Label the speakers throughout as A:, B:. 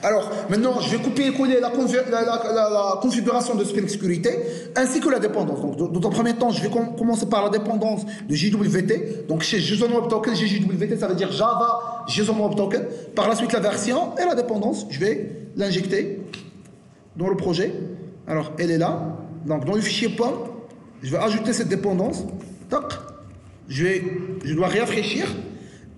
A: Alors, maintenant, je vais couper et coller la configuration de Spring Security ainsi que la dépendance. Donc, dans un premier temps, je vais commencer par la dépendance de JWT. Donc, chez JSON Web Token, JWT, ça veut dire Java JSON Web Token. Par la suite, la version et la dépendance, je vais l'injecter dans le projet. Alors, elle est là. Donc, dans le fichier POM, je vais ajouter cette dépendance. Tac. Je dois rafraîchir.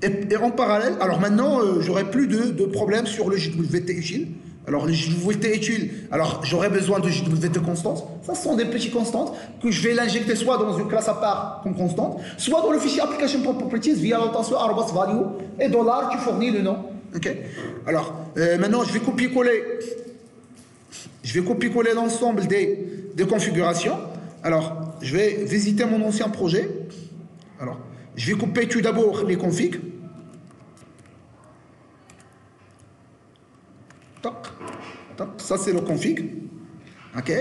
A: Et en parallèle, alors maintenant, j'aurai plus de problèmes sur le JWT utile. Alors, le JWT utile, alors j'aurai besoin de JWT constante. Ça, ce sont des petites constantes que je vais l'injecter soit dans une classe à part comme constante, soit dans le fichier application properties via l'attention @value et $ qui fournit le nom. Ok. Alors, maintenant, je vais copier-coller l'ensemble des configurations. Alors, je vais visiter mon ancien projet. Alors, je vais couper tout d'abord les configs. Toc, toc, ça c'est le config. Ok.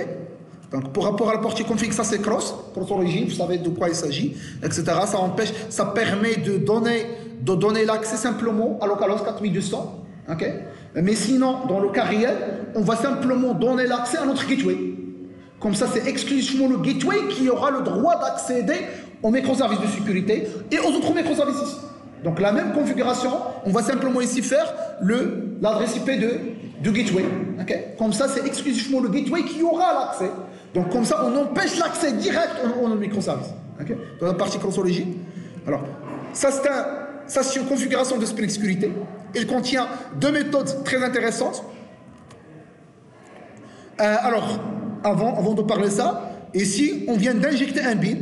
A: Donc, pour rapport à la partie config, ça c'est cross origin, vous savez de quoi il s'agit, etc. Ça permet de donner l'accès simplement à localhost 4200. Ok. Mais sinon, dans le cas réel, on va simplement donner l'accès à notre gateway. Comme ça, c'est exclusivement le gateway qui aura le droit d'accéder aux microservices de sécurité et aux autres microservices ici. Donc la même configuration, on va simplement ici faire l'adresse IP de gateway. Okay. Comme ça, c'est exclusivement le gateway qui aura l'accès. Donc comme ça, on empêche l'accès direct aux microservices. Okay. Dans la partie cross origin. Alors, ça c'est une configuration de Spring Security. Il contient deux méthodes très intéressantes. Alors, avant de parler de ça, ici, on vient d'injecter un bin.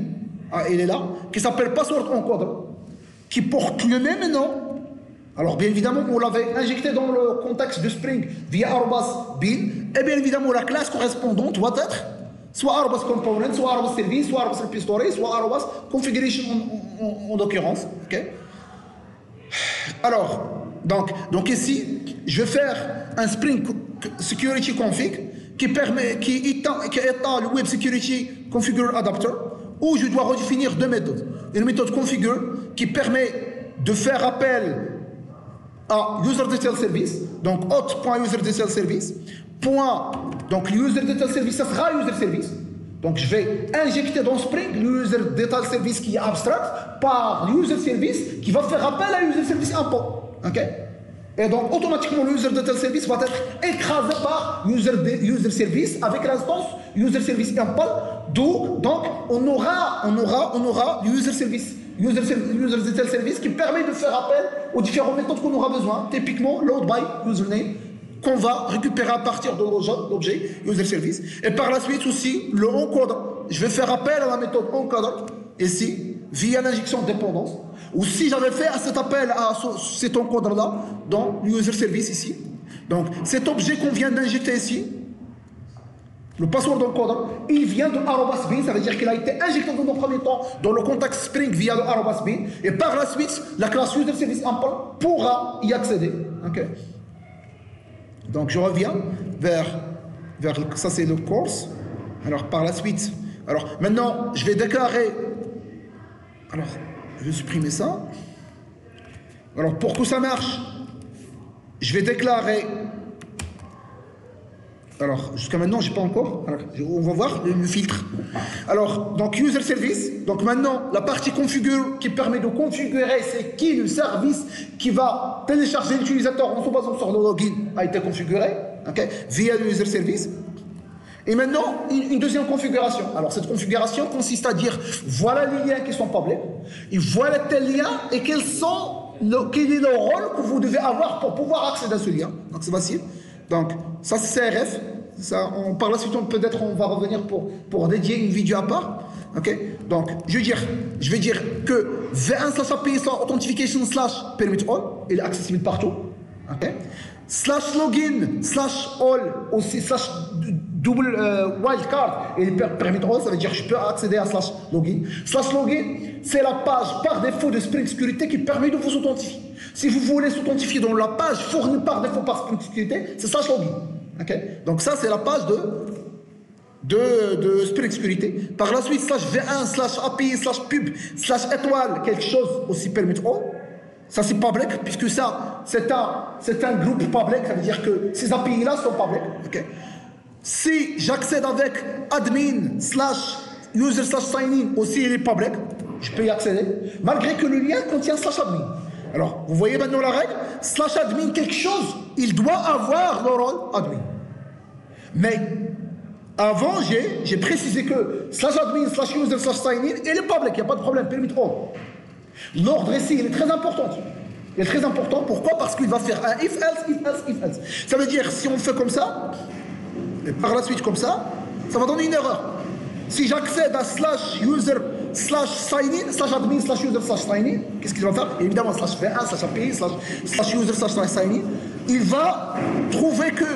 A: Il est là, qui s'appelle Password Encoder, qui porte le même nom. Alors, bien évidemment, on l'avait injecté dans le contexte de Spring via @bin, et bien évidemment, la classe correspondante doit être soit @component, soit @service, soit @repository, soit @configuration en l'occurrence. Okay. Alors, donc ici, je vais faire un Spring Security Config qui étend le Web Security Configure Adapter, où je dois redéfinir deux méthodes. Une méthode configure qui permet de faire appel à user detail service, donc hot.userdetailService, donc user detail service, ça sera user service. Donc je vais injecter dans Spring le user detail service qui est abstract par user service qui va faire appel à user service import. Ok. Et donc, automatiquement, le user detail service va être écrasé par user service avec l'instance user service import. Donc, on aura le user detail service qui permet de faire appel aux différentes méthodes qu'on aura besoin. Typiquement, load by username, qu'on va récupérer à partir de l'objet user service. Et par la suite aussi, le encoder. Je vais faire appel à la méthode encoder ici, via l'injection de dépendance. Ou si j'avais fait cet appel à cet encoder-là dans l'user service ici. Donc, cet objet qu'on vient d'injecter ici, le password encoder, il vient de @bin, ça veut dire qu'il a été injecté dans le premier temps dans le contexte Spring via le @bin, et par la suite, la classe user service import pourra y accéder. Okay. Donc, je reviens vers ça c'est le course. Alors, par la suite, alors maintenant, je vais déclarer. Alors, je vais supprimer ça. Alors, pour que ça marche, je vais déclarer. Alors, jusqu'à maintenant, je n'ai pas encore. Alors, on va voir le filtre. Alors, donc, user service. Donc, maintenant, la partie configure qui permet de configurer c'est qui le service qui va télécharger l'utilisateur en se basant sur le login a été configuré. Okay, via le user service. Et maintenant, une deuxième configuration. Alors, cette configuration consiste à dire, voilà les liens qui sont publics, et voilà tel lien, et quel est le rôle que vous devez avoir pour pouvoir accéder à ce lien. Donc, c'est facile. Donc, ça, c'est CRF. Ça, par la suite, peut-être, on va revenir pour dédier une vidéo à part. OK? Donc, je vais dire que v1/API/authentification/permit all, il est accessible partout. OK? /login/all aussi double wildcard et permit all, ça veut dire que je peux accéder à /login. /login, c'est la page par défaut de Spring Security qui permet de vous authentifier. Si vous voulez s'authentifier dans la page fournie par défaut par Spring Security, c'est /login. Okay? Donc ça, c'est la page de Spring Security. Par la suite, /v1/API/pub/étoile, quelque chose aussi permit all. Ça, c'est public, puisque ça, c'est un groupe public, ça veut dire que ces API-là sont public. Okay? Si j'accède avec admin slash user slash sign-in, aussi il est public, je peux y accéder, malgré que le lien contient slash admin. Alors, vous voyez maintenant la règle, slash admin quelque chose, il doit avoir le rôle admin. Mais avant, j'ai précisé que slash admin slash user slash sign-in, il est public, il n'y a pas de problème, permit all. L'ordre ici, il est très important. Il est très important, pourquoi? Parce qu'il va faire un if else, if else, if else. Ça veut dire, si on fait comme ça, et par la suite comme ça va donner une erreur. Si j'accède à slash user slash sign-in, slash admin slash user slash sign-in, qu'est-ce qu'il va faire? Évidemment, slash v1, slash API, slash user slash sign-in, il va trouver que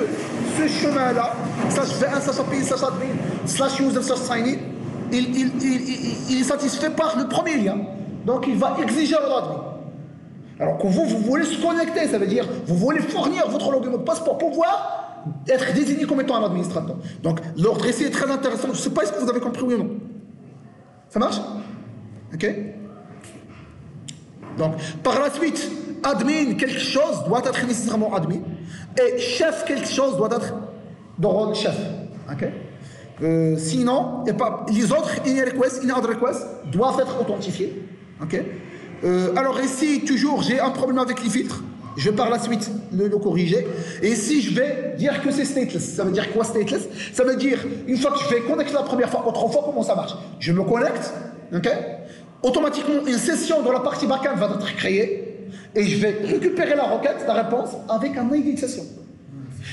A: ce chemin-là, slash v1, slash API, slash admin, slash user slash sign-in, il est satisfait par le premier lien. Donc il va exiger le admin. Alors que vous voulez se connecter, ça veut dire vous voulez fournir votre login mot de passe pour pouvoir être désigné comme étant un administrateur. Donc l'ordre ici est très intéressant. Je ne sais pas est-ce que vous avez compris oui ou non. Ça marche? Ok? Donc par la suite, admin quelque chose doit être nécessairement admin et chef quelque chose doit être de rôle chef. Ok? Sinon, les autres in request, in other request doivent être authentifiés. Ok. Alors ici, toujours, j'ai un problème avec les filtres. Je vais par la suite le corriger. Et ici, je vais dire que c'est stateless. Ça veut dire quoi stateless? Ça veut dire, une fois que je vais connecter la première fois, autrefois, comment ça marche? Je me connecte, ok? Automatiquement, une session dans la partie backend va être créée. Et je vais récupérer la requête, la réponse, avec un ID de session.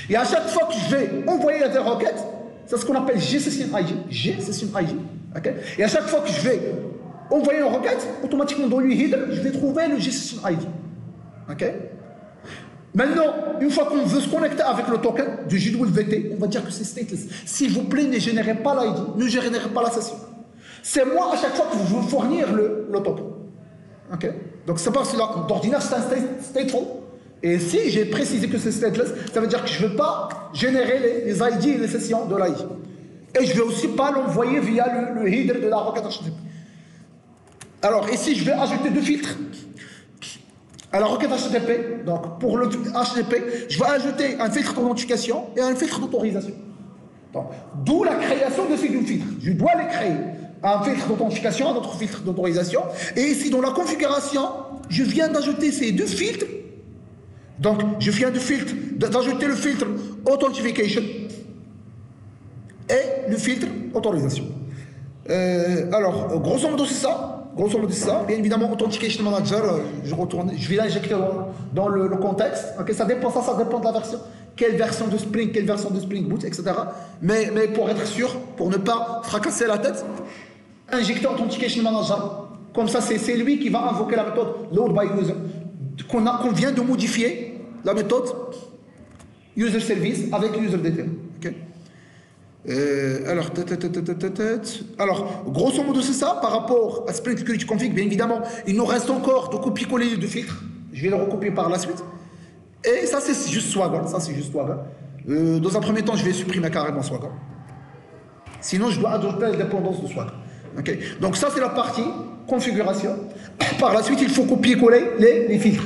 A: Et à chaque fois que je vais envoyer des requêtes, c'est ce qu'on appelle GSession ID. GSession ID. Okay? Et à chaque fois que je vais envoyer une requête, automatiquement dans l'UID, je vais trouver le GSession ID. Okay? Maintenant, une fois qu'on veut se connecter avec le token du JWT, on va dire que c'est stateless. S'il vous plaît, ne générez pas l'ID, ne générez pas la session. C'est moi à chaque fois que je veux fournir le token. Okay? Donc c'est parce que d'ordinaire c'est un stateful. Et si j'ai précisé que c'est stateless, ça veut dire que je ne veux pas générer les ID et les sessions de l'ID. Et je ne vais aussi pas l'envoyer via le header de la requête HTTP. Alors ici, je vais ajouter deux filtres à la requête HTTP. Donc pour le HTTP, je vais ajouter un filtre d'authentification et un filtre d'autorisation. D'où la création de ces deux filtres. Je dois les créer. Un filtre d'authentification, un autre filtre d'autorisation. Et ici, dans la configuration, je viens d'ajouter ces deux filtres. Donc, je viens d'ajouter le filtre Authentification et le filtre Autorisation. Alors, grosso modo, c'est ça. Grosso modo, c'est ça. Bien évidemment, Authentication Manager, je vais l'injecter dans le contexte. Okay, ça dépend de la version. Quelle version de Spring, quelle version de Spring Boot, etc. Mais pour être sûr, pour ne pas fracasser la tête, injecter Authentication Manager. Comme ça, c'est lui qui va invoquer la méthode Load by User. Qu'on vient de modifier la méthode User Service avec User Detail. Okay. Alors, grosso modo, c'est ça par rapport à Spring Security Config. Bien évidemment, il nous reste encore de copier-coller les deux filtres. Je vais le recopier par la suite. Et ça, c'est juste Swagger. Ça, c'est juste Swagger. Dans un premier temps, je vais supprimer carrément Swagger. Sinon, je dois ajouter la dépendance de Swagger. Okay. Donc, ça, c'est la partie configuration. Par la suite, il faut copier-coller les filtres.